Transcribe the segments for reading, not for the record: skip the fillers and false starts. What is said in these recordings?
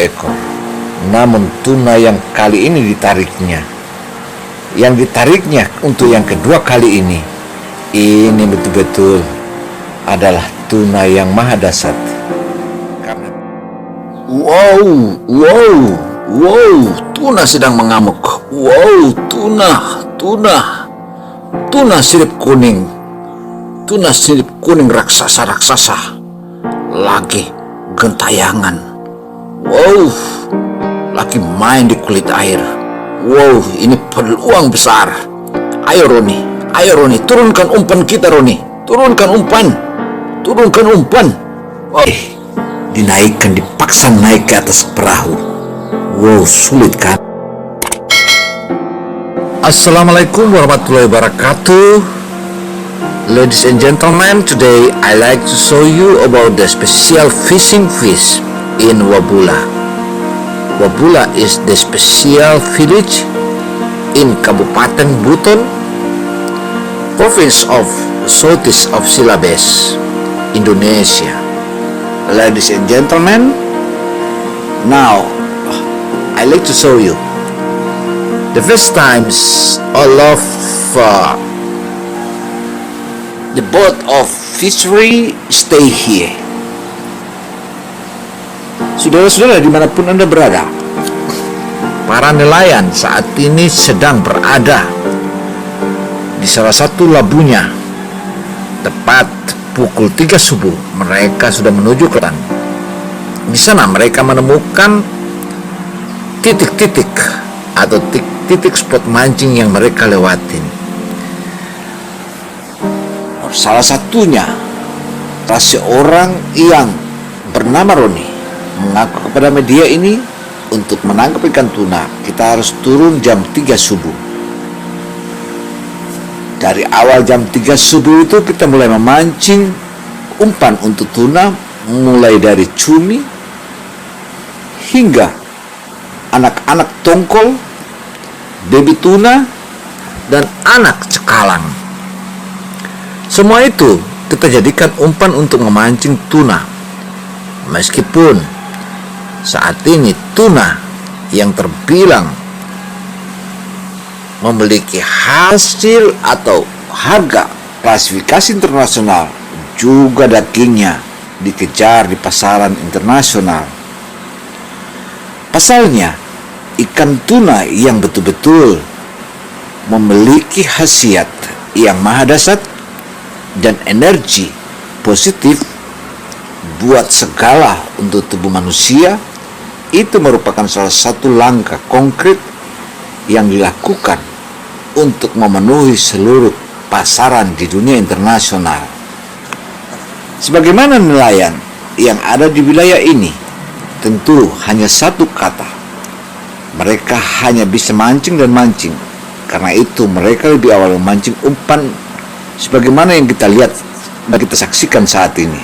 ekor. Namun tuna yang kali ini ditariknya untuk yang kedua kali ini betul-betul adalah tuna yang maha dasar. Karena wow, tuna sedang mengamuk. Wow, tuna sirip kuning raksasa lagi gentayangan. Wow, lagi main di kulit air. Wow, ini peluang besar. Ayo Roni, turunkan umpan kita Roni. Turunkan umpan. Oh, dinaikkan, dipaksa naik ke atas perahu. Wow, sulit kan? Assalamualaikum warahmatullahi wabarakatuh. Ladies and gentlemen, today I like to show you about the special fishing fish in Wabula. Wabula is the special village in Kabupaten Buton, province of Southeast of Silabes, Indonesia. Ladies and gentlemen, now I like to show you the first times all of the boat of fishery stay here. Saudara-saudara dimanapun Anda berada, para nelayan saat ini sedang berada di salah satu labunya. Tepat pukul 3 subuh mereka sudah menuju ke land. Di sana mereka menemukan titik-titik atau titik spot mancing yang mereka lewatin. Salah satunya seorang yang bernama Roni mengaku kepada media ini untuk menangkap ikan tuna kita harus turun jam 3 subuh. Dari awal jam 3 subuh itu kita mulai memancing umpan untuk tuna, mulai dari cumi hingga anak-anak tongkol, baby tuna, dan anak cekalang. Semua itu kita jadikan umpan untuk memancing tuna. Meskipun saat ini tuna yang terbilang memiliki hasil atau harga klasifikasi internasional, juga dagingnya dikejar di pasaran internasional. Pasalnya, ikan tuna yang betul-betul memiliki khasiat yang maha dahsyat dan energi positif buat segala untuk tubuh manusia, itu merupakan salah satu langkah konkret yang dilakukan untuk memenuhi seluruh pasaran di dunia internasional. Sebagaimana nelayan yang ada di wilayah ini, tentu hanya satu kata, mereka hanya bisa mancing dan mancing. Karena itu mereka lebih awal memancing umpan sebagaimana yang kita lihat dan kita saksikan saat ini.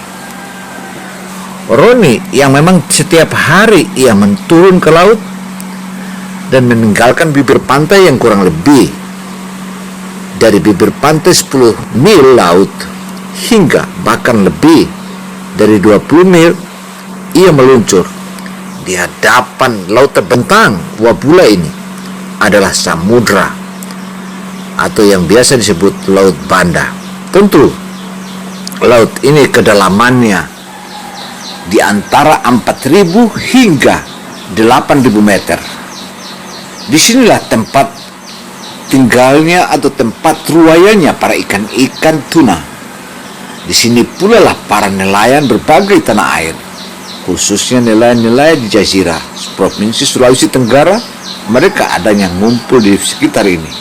Roni yang memang setiap hari ia menturun ke laut dan meninggalkan bibir pantai yang kurang lebih dari bibir pantai 10 mil laut hingga bahkan lebih dari 20 mil, ia meluncur di hadapan laut terbentang Wabula. Ini adalah samudra atau yang biasa disebut Laut Banda. Tentu laut ini kedalamannya di antara 4.000 hingga 8.000 meter. Disinilah tempat tinggalnya atau tempat ruayanya para ikan-ikan tuna. Di sini pula lah para nelayan berbagai tanah air, khususnya nelayan-nelayan di Jazirah, Provinsi Sulawesi Tenggara. Mereka adanya ngumpul di sekitar ini.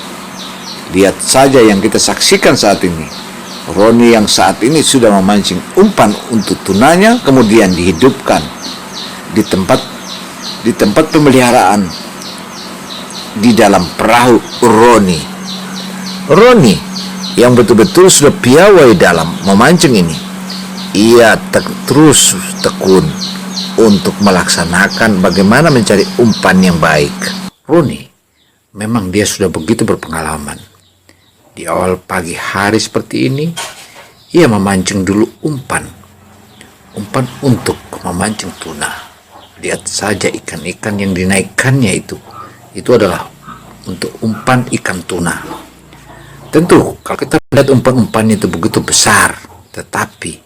Lihat saja yang kita saksikan saat ini. Roni yang saat ini sudah memancing umpan untuk tunanya, kemudian dihidupkan di tempat pemeliharaan di dalam perahu Roni yang betul-betul sudah piawai dalam memancing ini. Ia terus tekun untuk melaksanakan bagaimana mencari umpan yang baik. Roni memang dia sudah begitu berpengalaman. Di awal pagi hari seperti ini, ia memancing dulu umpan untuk memancing tuna. lihat saja ikan-ikan yang dinaikkannya itu adalah untuk umpan ikan tuna. Tentu kalau kita lihat umpan-umpan itu begitu besar, tetapi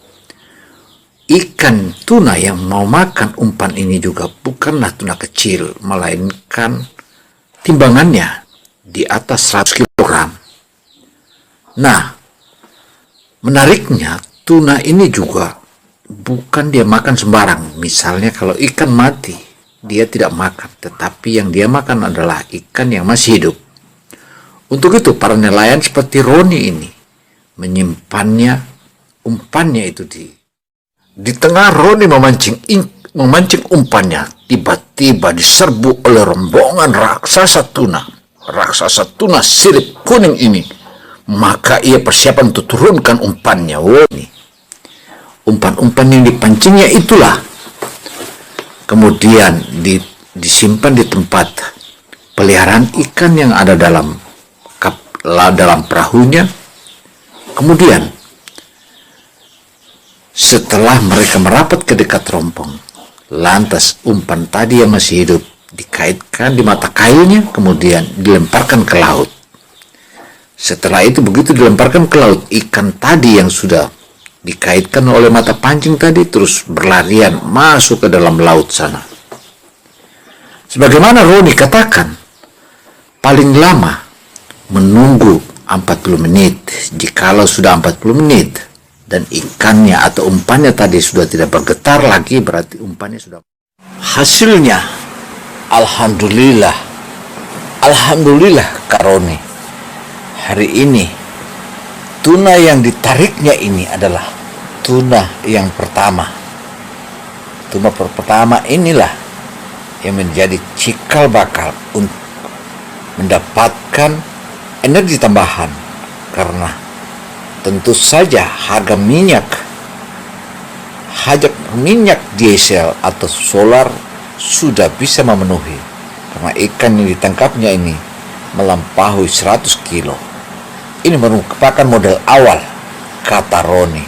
ikan tuna yang mau makan umpan ini juga bukanlah tuna kecil, melainkan timbangannya di atas 100 kg. Nah, menariknya tuna ini juga bukan dia makan sembarang. Misalnya kalau ikan mati, dia tidak makan, tetapi yang dia makan adalah ikan yang masih hidup. Untuk itu para nelayan seperti Roni ini menyimpannya umpannya itu di tengah Roni memancing umpannya, tiba-tiba diserbu oleh rombongan raksasa tuna sirip kuning ini. Maka ia persiapan untuk turunkan umpannya. Umpan-umpan yang dipancingnya itulah kemudian disimpan di tempat peliharaan ikan yang ada dalam perahunya. Kemudian setelah mereka merapat ke dekat rompong, lantas umpan tadi yang masih hidup dikaitkan di mata kailnya, kemudian dilemparkan ke laut. Setelah itu begitu dilemparkan ke laut, ikan tadi yang sudah dikaitkan oleh mata pancing tadi terus berlarian masuk ke dalam laut sana. Sebagaimana Roni katakan, paling lama menunggu 40 menit. Jikalau sudah 40 menit dan ikannya atau umpannya tadi sudah tidak bergetar lagi, berarti umpannya sudah. Hasilnya, alhamdulillah Kak Roni, hari ini tuna yang ditariknya ini adalah tuna yang pertama. Tuna pertama inilah yang menjadi cikal bakal untuk mendapatkan energi tambahan, karena tentu saja harga minyak diesel atau solar sudah bisa memenuhi, karena ikan yang ditangkapnya ini melampaui 100 kilo. Ini merupakan modal awal, kata Roni.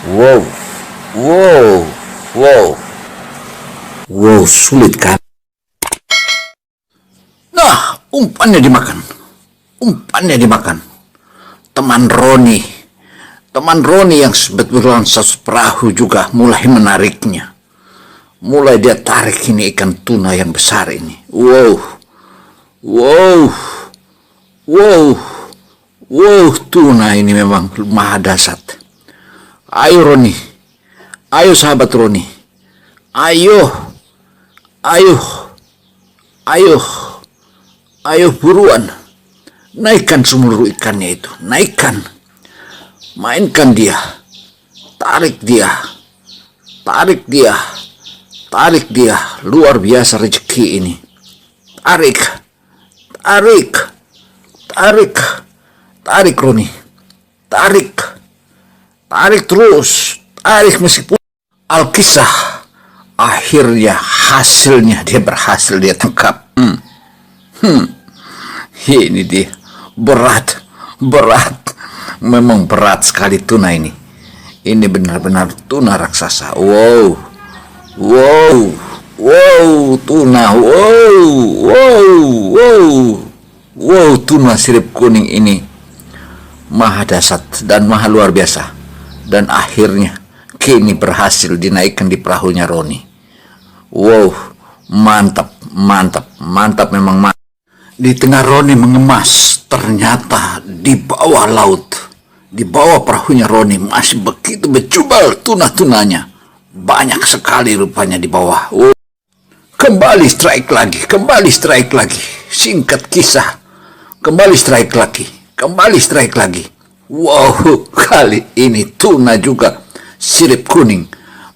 Wow, sulit kan? Nah, umpannya dimakan. Teman Roni yang sebetulnya satu perahu juga mulai menariknya. Mulai dia tarik ini ikan tuna yang besar ini. Wow, tuna ini memang maha dahsyat. Ayo Roni, ayo sahabat Roni, ayo buruan, naikkan seluruh ikannya itu, naikkan, mainkan dia, tarik dia, luar biasa rezeki ini, tarik Roni, tarik terus, tarik meskipun Alkisah. Akhirnya hasilnya dia berhasil dia tangkap. Ini dia berat, memang berat sekali tuna ini. Ini benar-benar tuna raksasa. Wow, tuna. Wow, tuna sirip kuning ini maha dahsyat dan maha luar biasa. Dan akhirnya kini berhasil dinaikkan di perahunya Roni. Wow, mantap memang mantap. Di tengah Roni mengemas, ternyata di bawah laut, di bawah perahunya Roni masih begitu berjubel tuna-tunanya. Banyak sekali rupanya di bawah. Kembali strike lagi. Singkat kisah, kembali strike lagi. Wow, kali ini tuna juga sirip kuning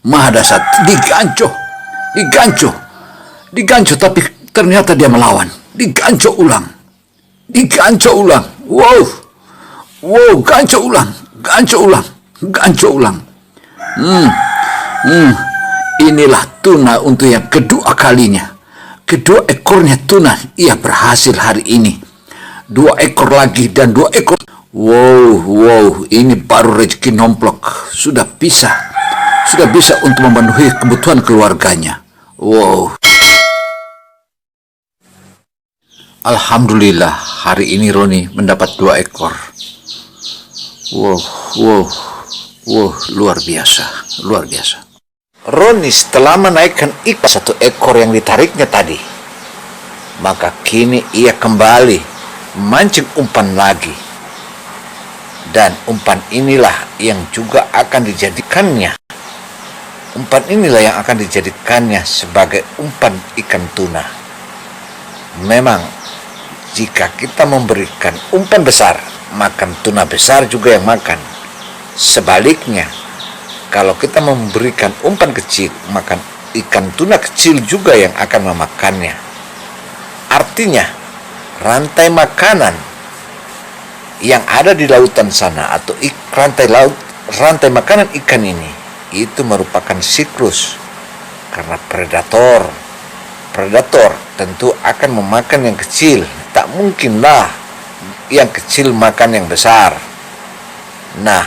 maha dahsyat diganco, tapi ternyata dia melawan. Diganco ulang. Wow, ganco ulang. Inilah tuna untuk yang kedua kalinya. Kedua ekornya tuna ia berhasil hari ini. 2 ekor lagi dan 2 ekor. Wow, ini baru rezeki nomplok. Sudah bisa untuk memenuhi kebutuhan keluarganya. Wow. Alhamdulillah, hari ini Roni mendapat 2 ekor. Wow, luar biasa. Roni setelah menaikkan ikan 1 ekor yang ditariknya tadi, maka kini ia kembali memancing umpan lagi. Dan umpan inilah yang juga akan dijadikannya. Umpan inilah yang akan dijadikannya sebagai umpan ikan tuna. Memang jika kita memberikan umpan besar, makan tuna besar juga yang makan. Sebaliknya, kalau kita memberikan umpan kecil, makan ikan tuna kecil juga yang akan memakannya. Artinya, rantai makanan yang ada di lautan sana atau rantai makanan ikan ini itu merupakan siklus, karena predator tentu akan memakan yang kecil. Tak mungkinlah yang kecil makan yang besar. Nah,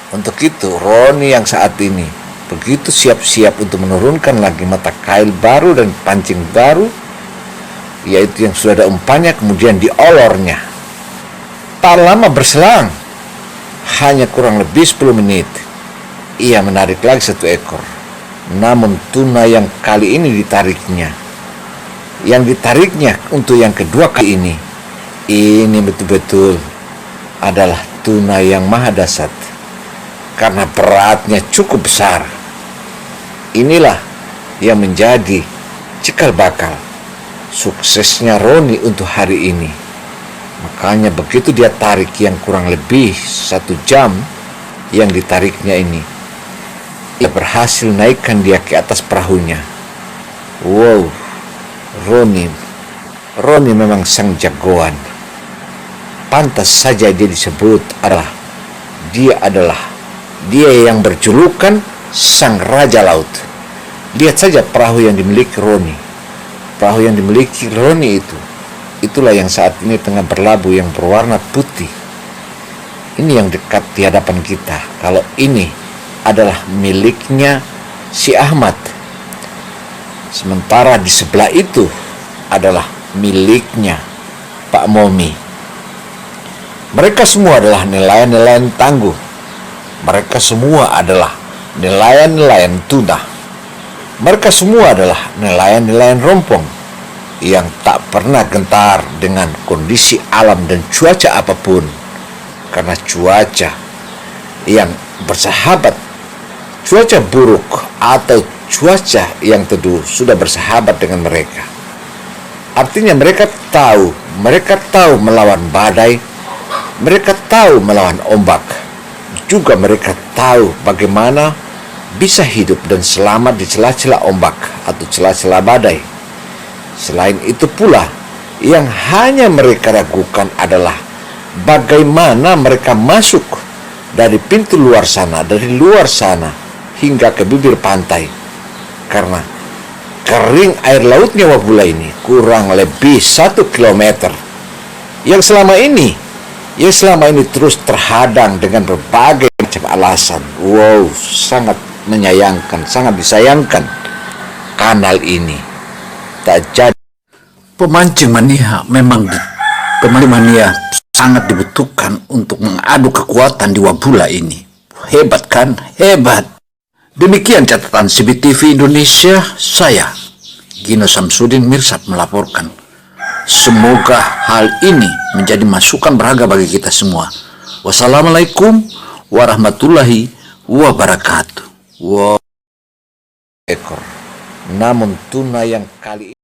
untuk itu Roni yang saat ini begitu siap-siap untuk menurunkan lagi mata kail baru dan pancing baru, yaitu yang sudah ada umpannya, kemudian diolornya. Tak lama berselang, hanya kurang lebih 10 menit, ia menarik lagi 1 ekor. Namun tuna yang kali ini ditariknya, untuk yang kedua kali ini betul-betul adalah tuna yang maha dahsyat, karena beratnya cukup besar. Inilah yang menjadi cikal bakal suksesnya Roni untuk hari ini. Makanya begitu dia tarik yang kurang lebih 1 jam yang ditariknya ini, ia berhasil naikkan dia ke atas perahunya. Wow, Roni memang sang jagoan. Pantas saja dia disebut dia yang berjulukan sang raja laut. Lihat saja perahu yang dimiliki Roni. Perahu yang dimiliki Roni itulah yang saat ini tengah berlabuh, yang berwarna putih. Ini yang dekat di hadapan kita. Kalau ini adalah miliknya si Ahmad, sementara di sebelah itu adalah miliknya Pak Momi. Mereka semua adalah nelayan-nelayan tangguh. Mereka semua adalah nelayan-nelayan tuna. Mereka semua adalah nelayan-nelayan rompong yang tak pernah gentar dengan kondisi alam dan cuaca apapun, karena cuaca yang bersahabat, cuaca buruk atau cuaca yang teduh sudah bersahabat dengan mereka. Artinya mereka tahu melawan badai, mereka tahu melawan ombak, juga mereka tahu bagaimana bisa hidup dan selamat di celah-celah ombak atau celah-celah badai. Selain itu pula, yang hanya mereka ragukan adalah bagaimana mereka masuk dari pintu luar sana, hingga ke bibir pantai. Karena kering air lautnya Wabula ini kurang lebih 1 kilometer yang selama ini terus terhadang dengan berbagai macam alasan. Wow, sangat menyayangkan, sangat disayangkan kanal ini tak jadi. Pemancing mania sangat dibutuhkan untuk mengadu kekuatan di Wabula ini. Hebat kan? Hebat. Demikian catatan CBTV Indonesia. Saya Gino Samsudin Mirsad melaporkan. Semoga hal ini menjadi masukan berharga bagi kita semua. Wassalamualaikum warahmatullahi wabarakatuh. Wow. Ekor. Namun tuna yang kali ini